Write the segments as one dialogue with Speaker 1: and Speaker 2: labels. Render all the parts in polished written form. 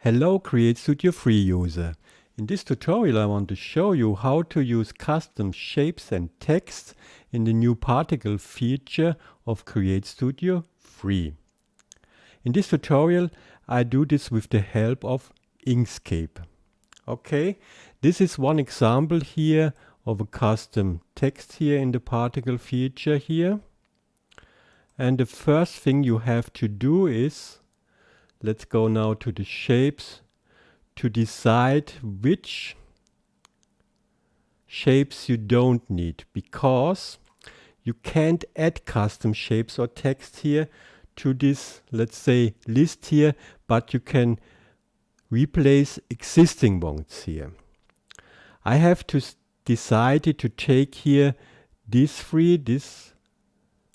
Speaker 1: Hello CreateStudio Free user. In this tutorial I want to show you how to use custom shapes and text in the new particle feature of CreateStudio Free. In this tutorial I do this with the help of Inkscape. Okay, this is one example here of a custom text here in the particle feature here. And the first thing you have to do is, let's go now to the shapes, to decide which shapes you don't need, because you can't add custom shapes or text here to this, let's say, list here, but you can replace existing ones here. I have to decide to take here these three, this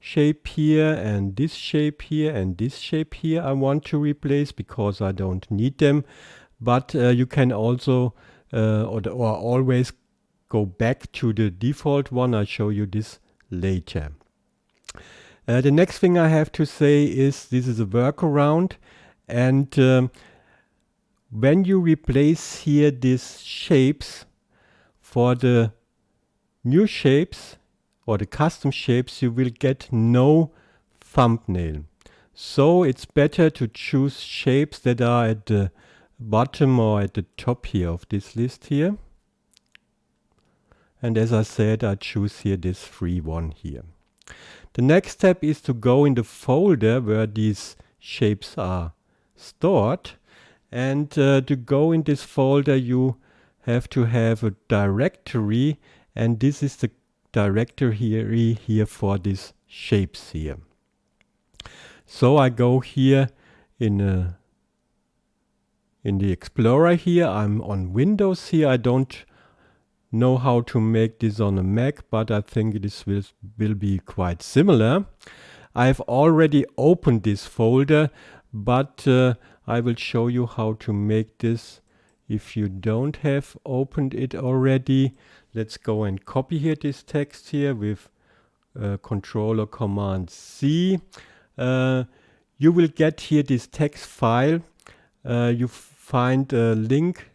Speaker 1: shape here and this shape here and this shape here I want to replace because I don't need them. But you can also or always go back to the default one. I'll show you this later. The next thing I have to say is this is a workaround, and when you replace here these shapes for the new shapes or the custom shapes, you will get no thumbnail. So it's better to choose shapes that are at the bottom or at the top here of this list here. And as I said, I choose here this free one here. The next step is to go in the folder where these shapes are stored. And to go in this folder you have to have a directory, and this is the directory here for these shapes here. So I go here in the Explorer here. I'm on Windows here. I don't know how to make this on a Mac, but I think this will be quite similar. I've already opened this folder, but I will show you how to make this if you don't have opened it already. Let's go and copy here this text here with Control or Command C. You will get here this text file. You find a link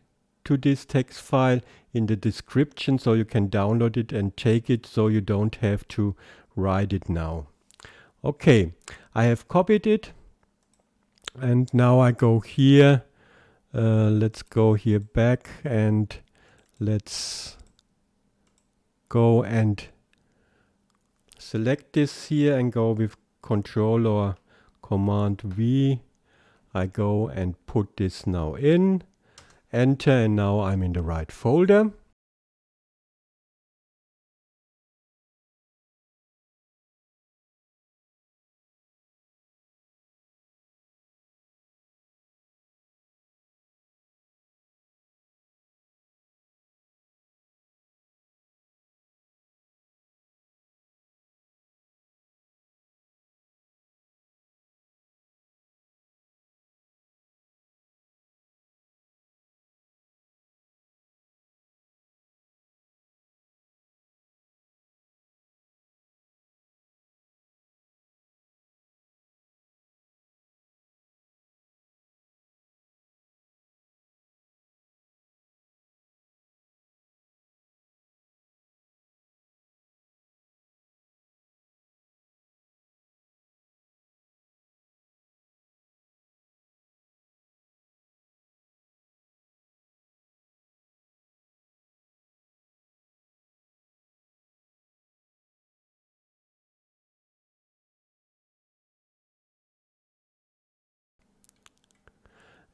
Speaker 1: to this text file in the description, so you can download it and take it, so you don't have to write it now. Okay, I have copied it, and now I go here. Let's go here back and let's go and select this here and go with Control or Command V. I go and put this now in, enter, and now I'm in the right folder.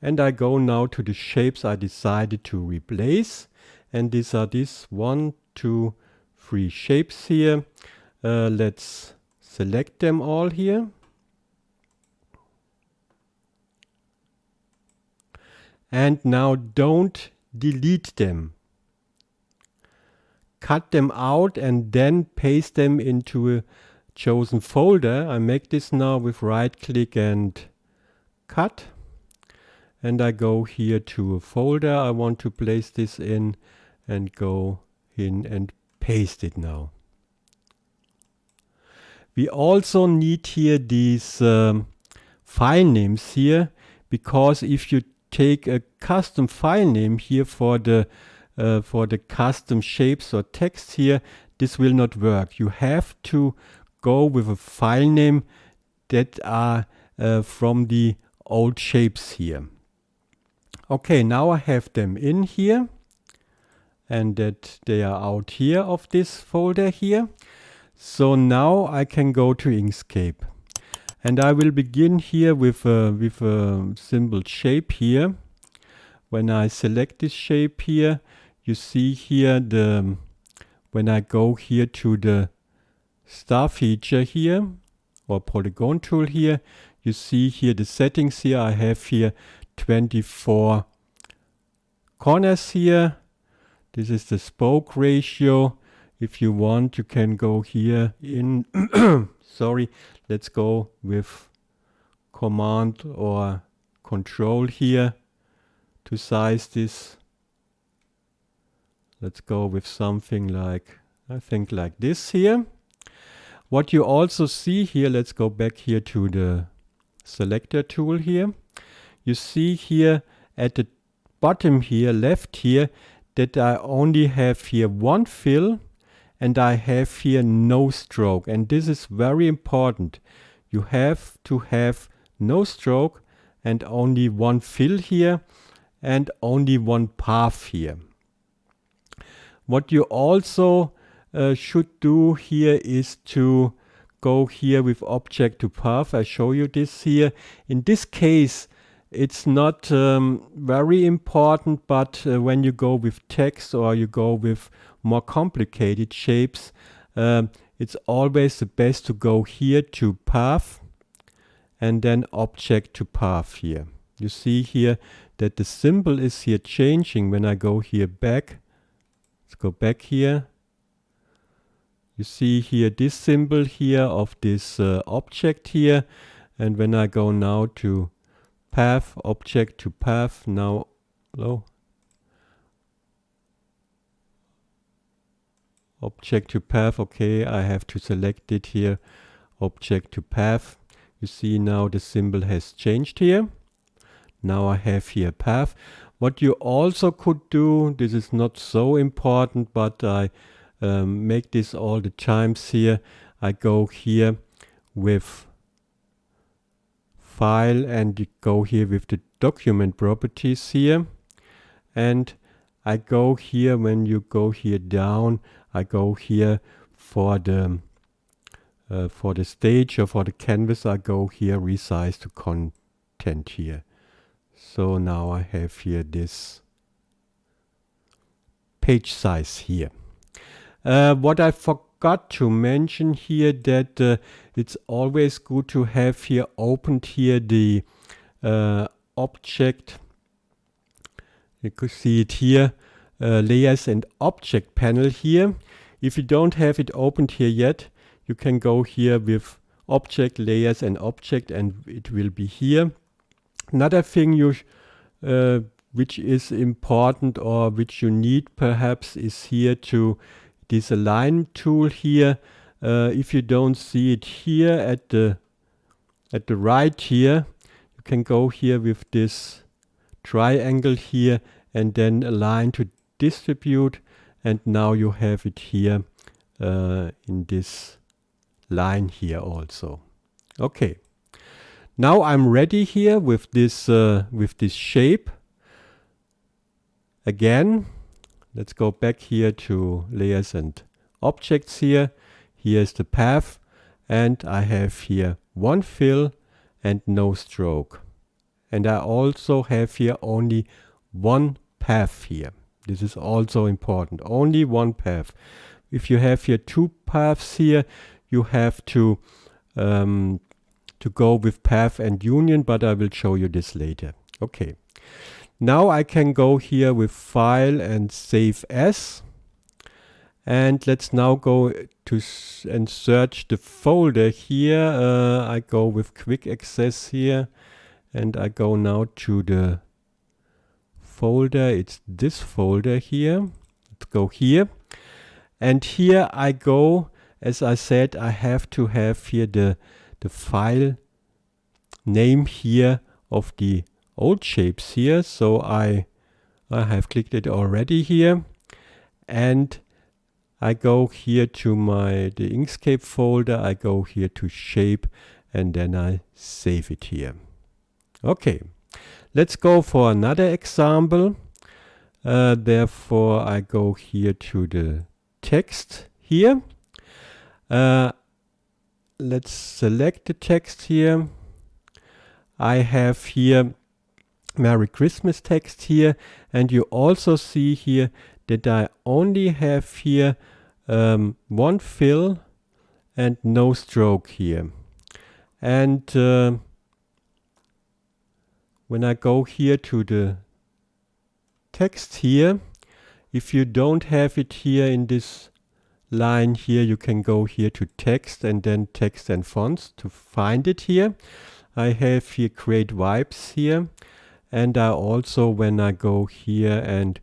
Speaker 1: And I go now to the shapes I decided to replace. And these are these 1, 2, 3 shapes here. Let's select them all here. And now don't delete them. Cut them out and then paste them into a chosen folder. I make this now with right click and cut. And I go here to a folder I want to place this in and go in and paste it now. We also need here these file names here, because if you take a custom file name here for the custom shapes or text here, this will not work. You have to go with a file name that are from the old shapes here. Okay, now I have them in here, and that they are out here of this folder here. So now I can go to Inkscape, and I will begin here with a simple shape here. When I select this shape here, you see here when I go here to the star feature here or polygon tool here, you see here the settings here. I have here 24 corners here. This is the spoke ratio. If you want, you can go here in sorry, let's go with command or control here to size this. Let's go with something like, I think like this here. What you also see here, let's go back here to the selector tool here. You see here at the bottom here, left here, that I only have here one fill and I have here no stroke. And this is very important. You have to have no stroke and only one fill here and only one path here. What you also should do here is to go here with object to path. I show you this here. In this case, it's not very important, but when you go with text or you go with more complicated shapes, it's always the best to go here to path and then object to path here. You see here that the symbol is here changing when I go here back. Let's go back here. You see here this symbol here of this object here, and when I go now to path, object to path, now object to path, okay, I have to select it here, object to path. You see now the symbol has changed here. Now I have here path. What you also could do, this is not so important, but I make this all the times here. I go here with file and go here with the document properties here, and I go here, when you go here down, I go here for the stage or for the canvas, I go here resize to content here. So now I have here this page size here. What I forgot to mention here, that it's always good to have here opened here the object. You could see it here, layers and object panel here. If you don't have it opened here yet, you can go here with object, layers and object, and it will be here. Another thing which is important or which you need perhaps is here to this align tool here. If you don't see it here at the right here, you can go here with this triangle here and then align to distribute, and now you have it here in this line here also. Okay, now I'm ready here with this shape. Again, let's go back here to layers and objects here. Here's the path, and I have here one fill and no stroke. And I also have here only one path here. This is also important, only one path. If you have here two paths here, you have to go with path and union, but I will show you this later. Okay. Now I can go here with file and save as, and let's now go to and search the folder here. I go with quick access here, and I go now to the folder. It's this folder here. Let's go here, and here I go. As I said, I have to have here the file name here of the old shapes here. So I have clicked it already here, and I go here to the Inkscape folder, I go here to shape, and then I save it here. Okay, let's go for another example. Therefore, I go here to the text here. Let's select the text here. I have here Merry Christmas text here, and you also see here that I only have here one fill and no stroke here. And when I go here to the text here, if you don't have it here in this line here, you can go here to text and then text and fonts to find it here. I have here create vibes here, and I also, when I go here and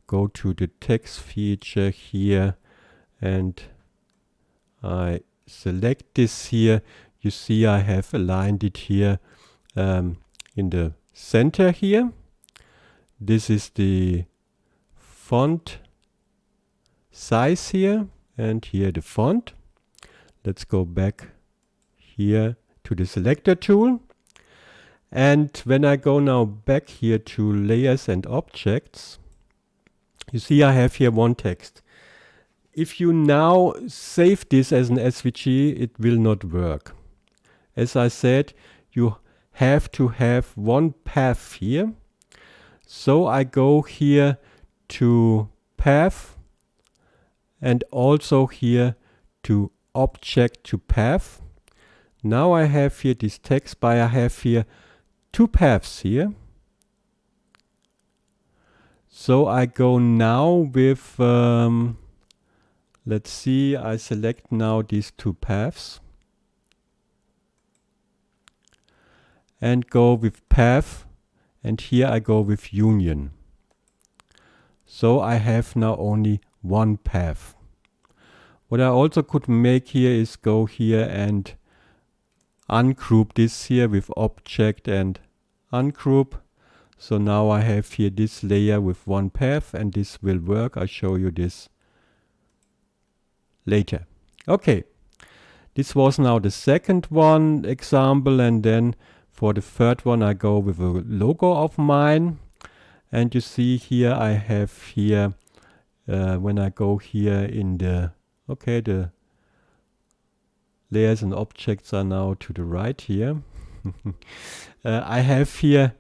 Speaker 1: go to the text feature here and I select this here, you see I have aligned it here in the center here. This is the font size here, and here the font. Let's go back here to the selector tool. And when I go now back here to layers and objects, you see I have here one text. If you now save this as an SVG, it will not work. As I said, you have to have one path here. So I go here to path and also here to object to path. Now I have here this text, but I have here two paths here. So I go now with, let's see, I select now these two paths and go with path, and here I go with union. So I have now only one path. What I also could make here is go here and ungroup this here with object and ungroup. So now I have here this layer with one path, and this will work. I'll show you this later. Okay, this was now the second one example, and then for the third one I go with a logo of mine. And you see here I have here, when I go here in the, okay, the layers and objects are now to the right here. I have here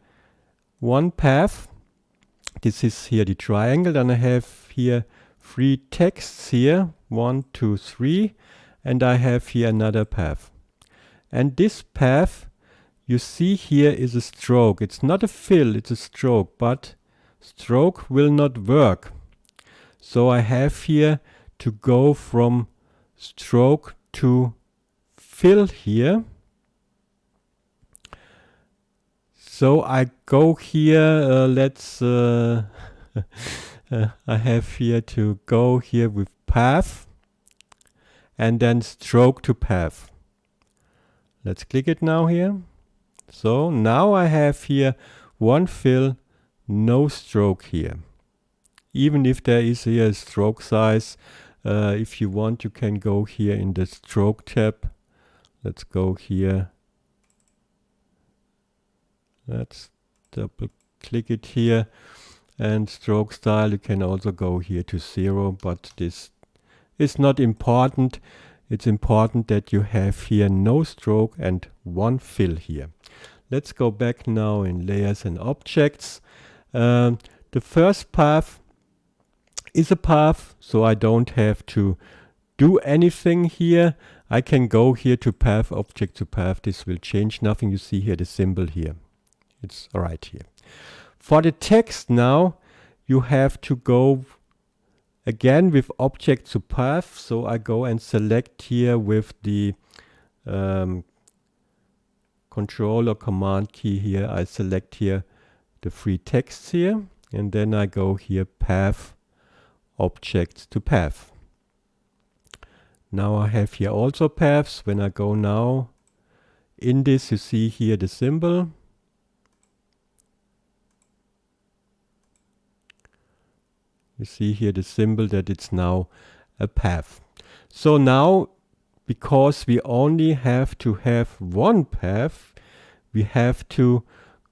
Speaker 1: one path. This is here the triangle, and I have here three texts here, 1, 2, 3, and I have here another path. And this path you see here is a stroke. It's not a fill, it's a stroke, but stroke will not work. So I have here to go from stroke to fill here. So I go here, I have here to go here with path and then stroke to path. Let's click it now here. So now I have here one fill, no stroke here. Even if there is here a stroke size, if you want, you can go here in the stroke tab. Let's go here. Let's double click it here. And stroke style, you can also go here to 0, but this is not important. It's important that you have here no stroke and one fill here. Let's go back now in layers and objects. The first path is a path, so I don't have to do anything here. I can go here to path, object to path. This will change nothing. You see here the symbol here. It's right here. For the text now, you have to go again with object to path. So I go and select here with the control or command key here. I select here the three texts here, and then I go here path, object to path. Now I have here also paths. When I go now in this, you see here the symbol. You see here the symbol that it's now a path. So now, because we only have to have one path, we have to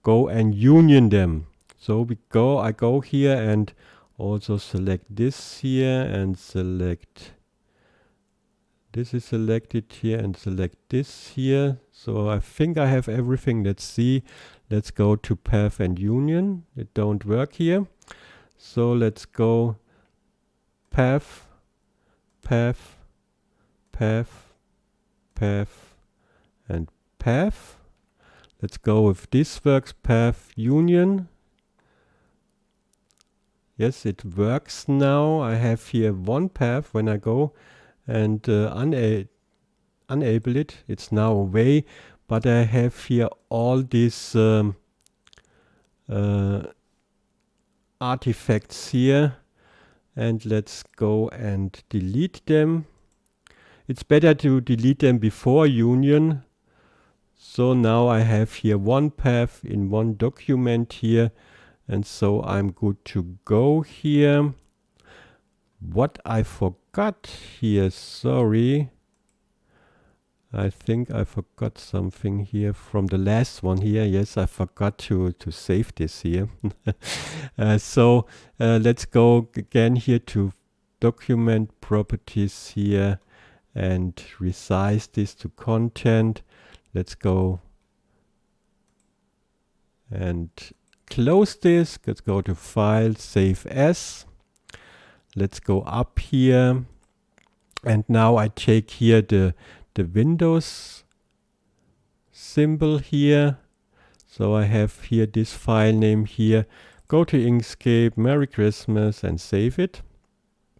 Speaker 1: go and union them. So I go here and also select this here and select, this is selected here and select this here. So I think I have everything. Let's see. Let's go to path and union. It don't work here. So let's go path, path, path, path, and path. Let's go if this works, path, union. Yes, it works now. I have here one path. When I go and enable it, it's now away. But I have here all these artifacts here. And let's go and delete them. It's better to delete them before union. So now I have here one path in one document here. And so I'm good to go here. What I forgot here, sorry. I think I forgot something here from the last one here. Yes, I forgot to save this here. So let's go again here to document properties here and resize this to content. Let's go and close this. Let's go to File, Save As. Let's go up here. And now I take here the Windows symbol here. So I have here this file name here. Go to Inkscape, Merry Christmas, and save it.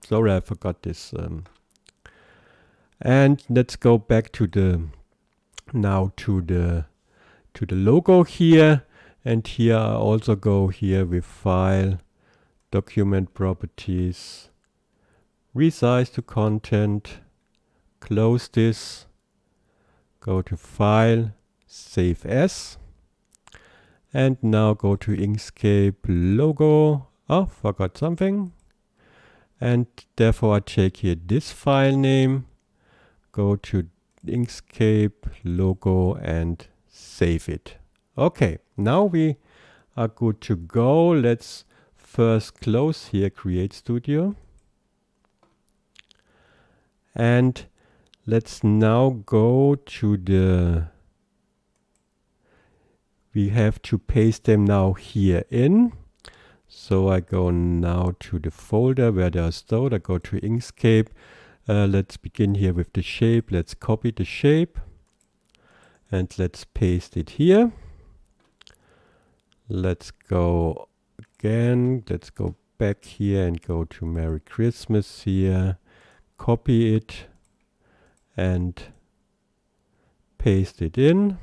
Speaker 1: Sorry, I forgot this. And let's go back to the logo here. And here I also go here with File, Document Properties, Resize to Content, close this, go to File, Save As, and now go to Inkscape logo. Oh, forgot something. And therefore I take here this file name, go to Inkscape logo and save it. Okay, now we are good to go. Let's first close here CreateStudio. And let's now go to we have to paste them now here in. So I go now to the folder where they are stored. I go to Inkscape. Let's begin here with the shape. Let's copy the shape and let's paste it here. Let's go again. Let's go back here and go to Merry Christmas here. Copy it and paste it in.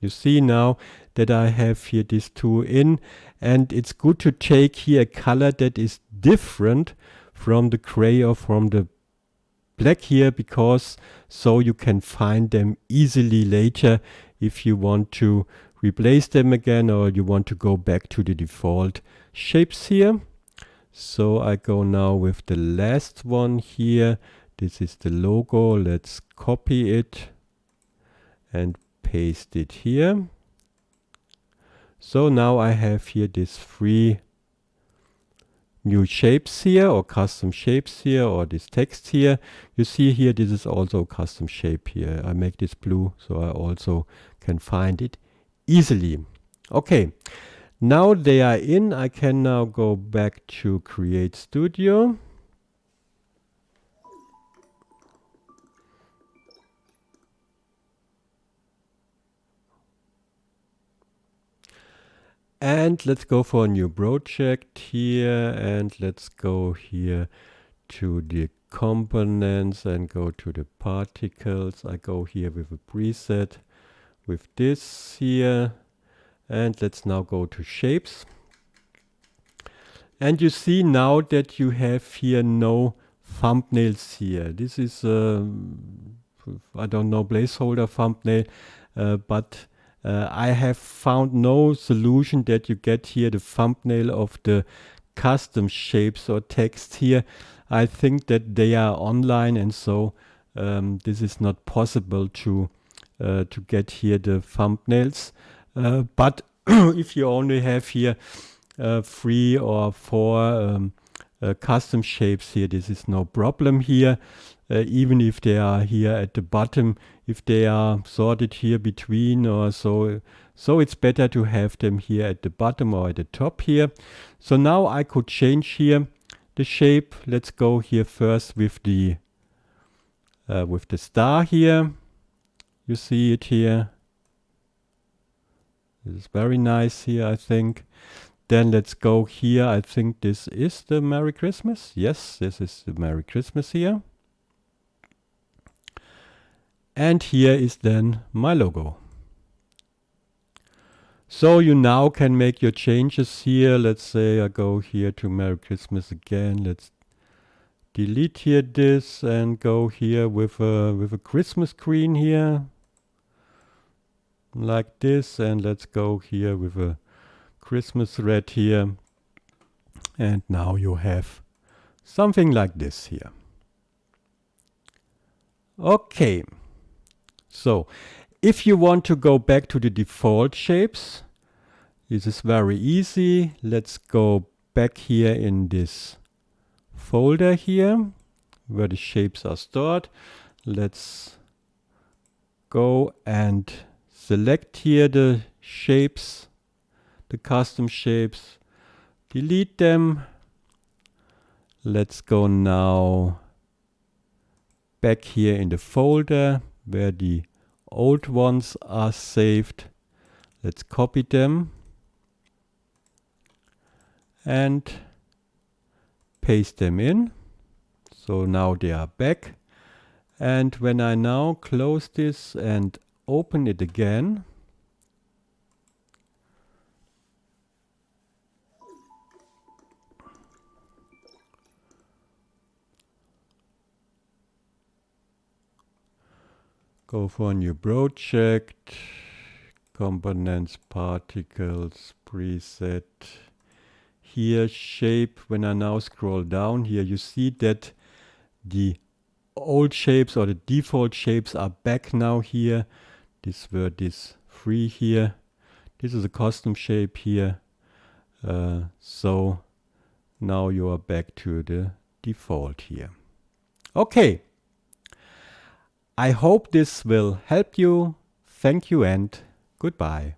Speaker 1: You see now that I have here these two in, and it's good to take here a color that is different from the gray or from the black here, because so you can find them easily later if you want to replace them again or you want to go back to the default shapes here. So I go now with the last one here. This is the logo. Let's copy it and paste it here. So now I have here these three new shapes here, or custom shapes here, or this text here. You see here, this is also a custom shape here. I make this blue so I also can find it easily. Okay, now they are in. I can now go back to CreateStudio. And let's go for a new project here, and let's go here to the components and go to the particles. I go here with a preset with this here, and let's now go to shapes. And you see now that you have here no thumbnails here. This is I don't know, placeholder thumbnail, but I have found no solution that you get here the thumbnail of the custom shapes or text here. I think that they are online, and so this is not possible to get here the thumbnails. But if you only have here 3 or 4 custom shapes here, this is no problem here. Even if they are here at the bottom, if they are sorted here between or so it's better to have them here at the bottom or at the top here. So now I could change here the shape. Let's go here first with the star here. You see it here. This is very nice here, I think. Then let's go here. I think this is the Merry Christmas. Yes, this is the Merry Christmas here. And here is then my logo. So you now can make your changes here. Let's say I go here to Merry Christmas again. Let's delete here this and go here with a Christmas screen here. Like this. And let's go here with a Christmas red here. And now you have something like this here. Okay. So, if you want to go back to the default shapes, this is very easy. Let's go back here in this folder here, where the shapes are stored. Let's go and select here the shapes, the custom shapes, delete them. Let's go now back here in the folder where the old ones are saved. Let's copy them and paste them in. So now they are back. And when I now close this and open it again, go for a new project, components, particles, preset. Here, shape. When I now scroll down here, you see that the old shapes or the default shapes are back now here. These were these 3 here. This is a custom shape here. So now you are back to the default here. Okay. I hope this will help you. Thank you and goodbye.